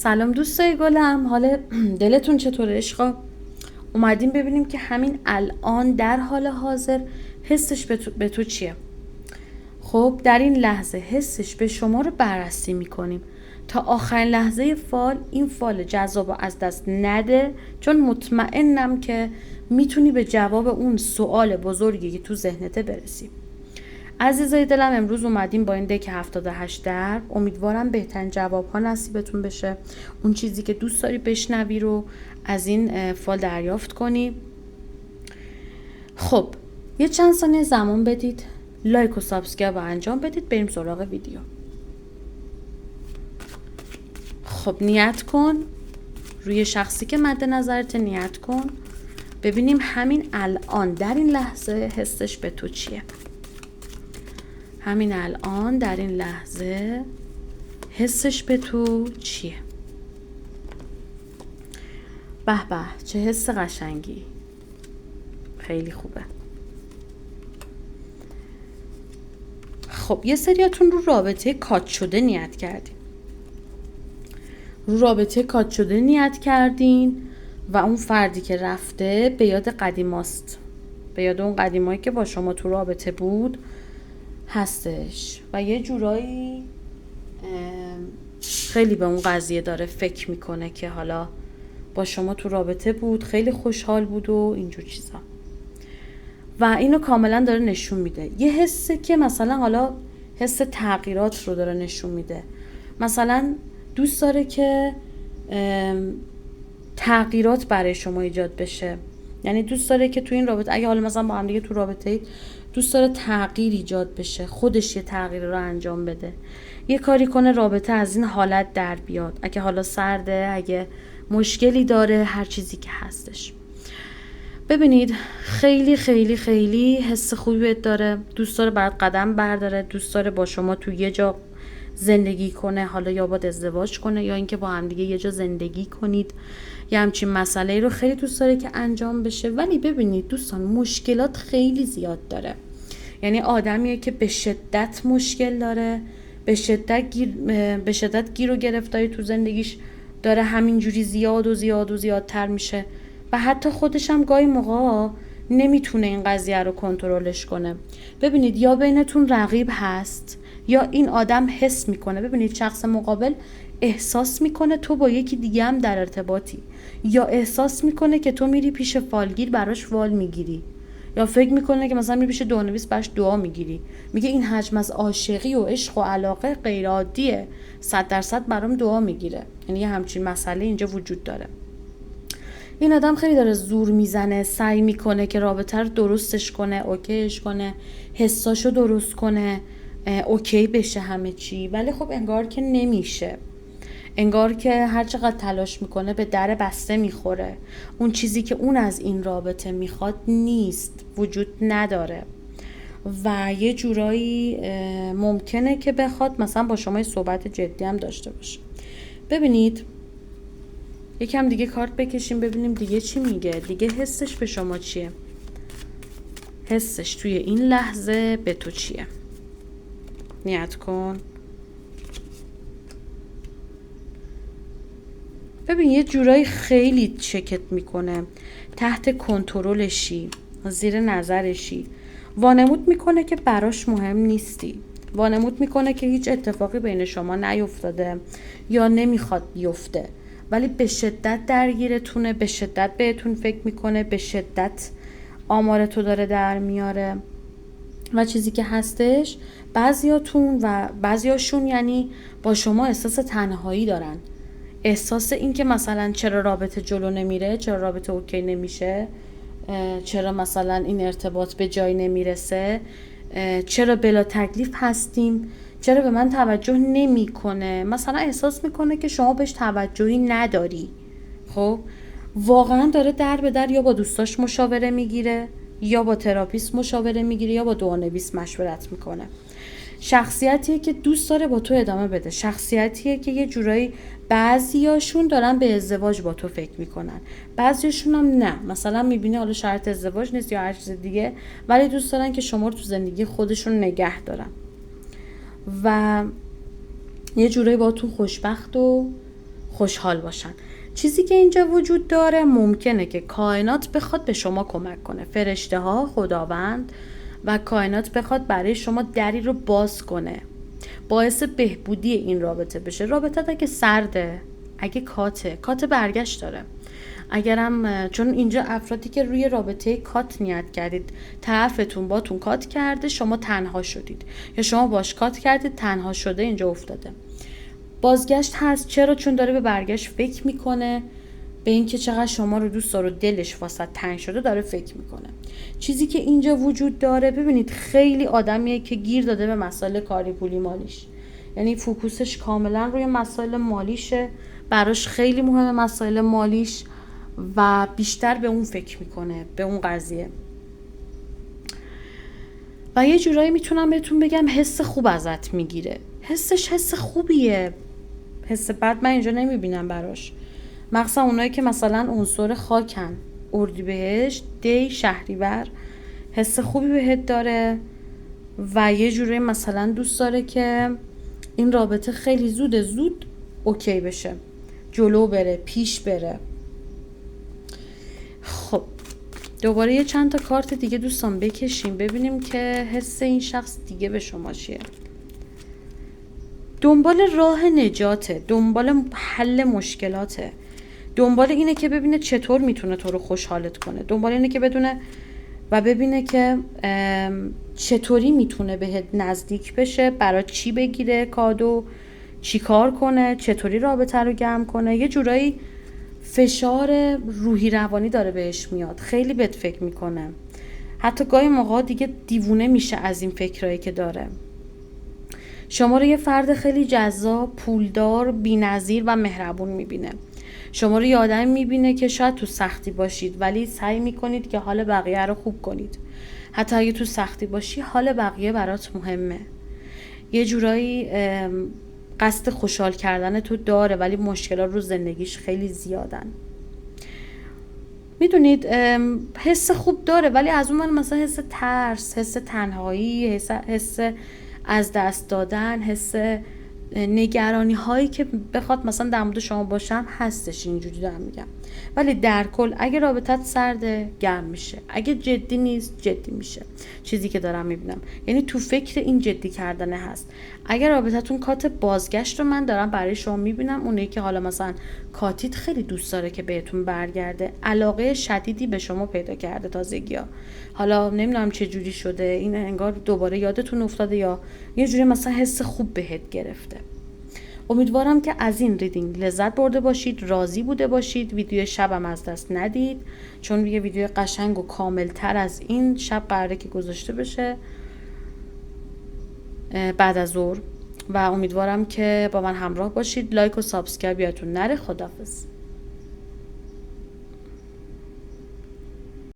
سلام دوستای گلم، حال دلتون چطوره عشقا؟ اومدیم ببینیم که همین الان در حال حاضر حسش به تو چیه. خب در این لحظه حسش به شما رو بررسی میکنیم تا آخرین لحظه فال این فال جذاب از دست نده، چون مطمئنم که میتونی به جواب اون سوال بزرگی که تو ذهنته برسی. عزیزای دلم، امروز اومدیم با این دک 78 درب. امیدوارم بهترین جواب ها نصیبتون بشه، اون چیزی که دوست داری بشنوی رو از این فال دریافت کنی. خب یه چند ثانیه زمان بدید، لایک و سابسکرایب رو انجام بدید، بریم سراغ ویدیو. خب نیت کن، روی شخصی که مد نظرت نیت کن، ببینیم همین الان در این لحظه حسش به تو چیه. همین الان در این لحظه حسش به تو چیه؟ به به، چه حس قشنگی، خیلی خوبه. خب یه سریاتون رو رابطه کات شده نیت کردین، و اون فردی که رفته به یاد قدیماست، به یاد اون قدیمایی که با شما تو رابطه بود هستش و یه جورایی خیلی به اون قضیه داره فکر میکنه که حالا با شما تو رابطه بود، خیلی خوشحال بود و اینجور چیزا، و اینو کاملا داره نشون میده. یه حسه که مثلا حالا حس تغییرات رو داره نشون میده، مثلا دوست داره که تغییرات برای شما ایجاد بشه، یعنی دوست داره که تو این رابطه، اگه حالا مثلا با هم دیگه تو رابطه اید، دوست داره تغییر ایجاد بشه، خودش یه تغییر رو انجام بده، یه کاری کنه رابطه از این حالت در بیاد، اگه حالا سرده، اگه مشکلی داره، هر چیزی که هستش. ببینید خیلی خیلی خیلی حس خوبی بهت داره، دوست داره برات قدم برداره، دوست داره با شما تو یه جا زندگی کنه، حالا یا باید ازدواج کنه یا اینکه با هم دیگه یه جا زندگی کنید، یه همچین مسئله رو خیلی دوست داره که انجام بشه. ولی ببینید دوستان، مشکلات خیلی زیاد داره، یعنی آدمیه که به شدت مشکل داره، به شدت گیر و گرفتاری تو زندگیش داره، همینجوری زیادتر میشه و حتی خودش هم گاهی موقع نمیتونه این قضیه رو کنترلش کنه. ببینید یا بینتون رقیب هست یا این آدم حس میکنه، ببینید شخص مقابل احساس میکنه تو با یکی دیگه هم در ارتباطی، یا احساس میکنه که تو میری پیش فالگیر براش وال میگیری، یا فکر میکنه که مثلا میری پیش دعانویس براش دعا میگیری، میگه این حجم از عاشقی و عشق و علاقه غیر عادیه، 100% برام دعا میگیره. یعنی یه همچین مسئله اینجا وجود داره. این آدم خیلی داره زور میزنه، سعی میکنه که رابطه رو درستش کنه، اوکیش کنه، حساشو درست کنه، اوکی بشه همه چی، ولی خب انگار که نمیشه، انگار که هر چقدر تلاش میکنه به در بسته میخوره، اون چیزی که اون از این رابطه میخواد نیست، وجود نداره و یه جورایی ممکنه که بخواد مثلا با شما صحبت جدی هم داشته باشه. ببینید یکم دیگه کارت بکشیم ببینیم دیگه چی میگه، دیگه حسش به شما چیه، حسش توی این لحظه به تو چیه. نیت کن. ببین یه جورایی خیلی چکت میکنه، تحت کنترلشی، زیر نظرشی، وانمود میکنه که براش مهم نیستی، وانمود میکنه که هیچ اتفاقی بین شما نیفتاده یا نمیخواد بیفته، ولی به شدت درگیرتونه، به شدت بهتون فکر میکنه، به شدت آمارتو داره در میاره و چیزی که هستش، بعضیاتون و بعضیاشون یعنی با شما احساس تنهایی دارن، احساس این که مثلا چرا رابطه جلو نمیره، چرا رابطه اوکی نمیشه، چرا مثلا این ارتباط به جای نمیرسه، چرا بلا تکلیف هستیم، چرا به من توجه نمیکنه، مثلا احساس میکنه که شما بهش توجهی نداری. خب واقعا داره در به در یا با دوستاش مشاوره میگیره، یا با تراپیست مشاوره میگیره، یا با دعانویس مشورت میکنه. شخصیتیه که دوست داره با تو ادامه بده، شخصیتیه که یه جورایی بعضیاشون دارن به ازدواج با تو فکر میکنن، بعضیاشون هم نه، مثلا میبینه حالا شرط ازدواج نیست یا هر چیز دیگه، ولی دوست دارن که شما رو تو زندگی خودشون نگه دارن و یه جورایی با تو خوشبخت و خوشحال باشن. چیزی که اینجا وجود داره، ممکنه که کائنات بخواد به شما کمک کنه، فرشته ها، خداوند و کائنات بخواد برای شما دری رو باز کنه، باعث بهبودی این رابطه بشه. رابطه اگه سرده، اگه کات برگشت داره، اگرم چون اینجا افرادی که روی رابطه کات نیت کردید، طرفتون باتون کات کرده، شما تنها شدید، یا شما باش کات کردید تنها شده، اینجا افتاده. بازگشت هست. چرا؟ چون داره به برگشت فکر میکنه، به اینکه چقدر شما رو دوست داره، دلش واسه تنگ شده داره فکر میکنه. چیزی که اینجا وجود داره، ببینید خیلی آدمیه که گیر داده به مسائل کاری، پولی، مالیش، یعنی فوکوسش کاملا روی مسائل مالیشه، براش خیلی مهمه مسائل مالیش و بیشتر به اون فکر میکنه، به اون قضیه. و یه جورایی میتونم بهتون بگم حس خوب ازت میگیره. حسش حس خوبیه، حس بد من اینجا نمیبینم براش. مخصوصا اونایی که مثلا عنصر خاکن، اردیبهشت، دی، شهریور، حس خوبی بهت داره و یه جوری مثلا دوست داره که این رابطه خیلی زود اوکی بشه، جلو بره، پیش بره. خب دوباره یه چند تا کارت دیگه دوستان بکشیم ببینیم که حس این شخص دیگه به شما چیه. دنبال راه نجاته، دنبال حل مشکلاته، دنبال اینه که ببینه چطور میتونه تو رو خوشحالت کنه، دنبال اینه که بدونه و ببینه که چطوری میتونه بهت نزدیک بشه، برای چی بگیره کادو، چی کار کنه، چطوری رابطه رو گرم کنه. یه جورایی فشار روحی روانی داره بهش میاد، خیلی بهت فکر میکنه، حتی گاهی موقع دیگه دیوونه میشه از این فکرایی که داره. شما رو یه فرد خیلی جذاب، پولدار، بی‌نظیر و مهربون میبینه. شما رو یه آدم میبینه که شاید تو سختی باشید ولی سعی میکنید که حال بقیه رو خوب کنید. حتی اگه تو سختی باشی حال بقیه برات مهمه. یه جورایی قصد خوشحال کردن تو داره ولی مشکلات رو زندگیش خیلی زیادن. میدونید حس خوب داره ولی از اون من مثلا حس ترس، حس تنهایی، حس از دست دادن، حس نگرانی هایی که بخواد مثلا در مورد شما باشم هستش. اینجوری دارم میگم. ولی در کل اگه رابطت سرده گرم میشه، اگه جدی نیست جدی میشه. چیزی که دارم میبینم یعنی تو فکر این جدی کردنه هست. اگه رابطتون کات بازگشت رو من دارم برای شما میبینم، اونایی که حالا مثلا کاتیت خیلی دوست داره که بهتون برگرده، علاقه شدیدی به شما پیدا کرده تازگی‌ها. حالا نمیدونم چه جوری شده، این انگار دوباره یادتون افتاده یا یه جوری مثلا حس خوب بهت گرفته. امیدوارم که از این ریدینگ لذت برده باشید، راضی بوده باشید. ویدیو شبم از دست ندید چون یه ویدیو قشنگ و کامل تر از این شب قراره که گذاشته بشه بعد از ظهر و امیدوارم که با من همراه باشید. لایک و سابسکرایب یادتون نره. خداحافظ.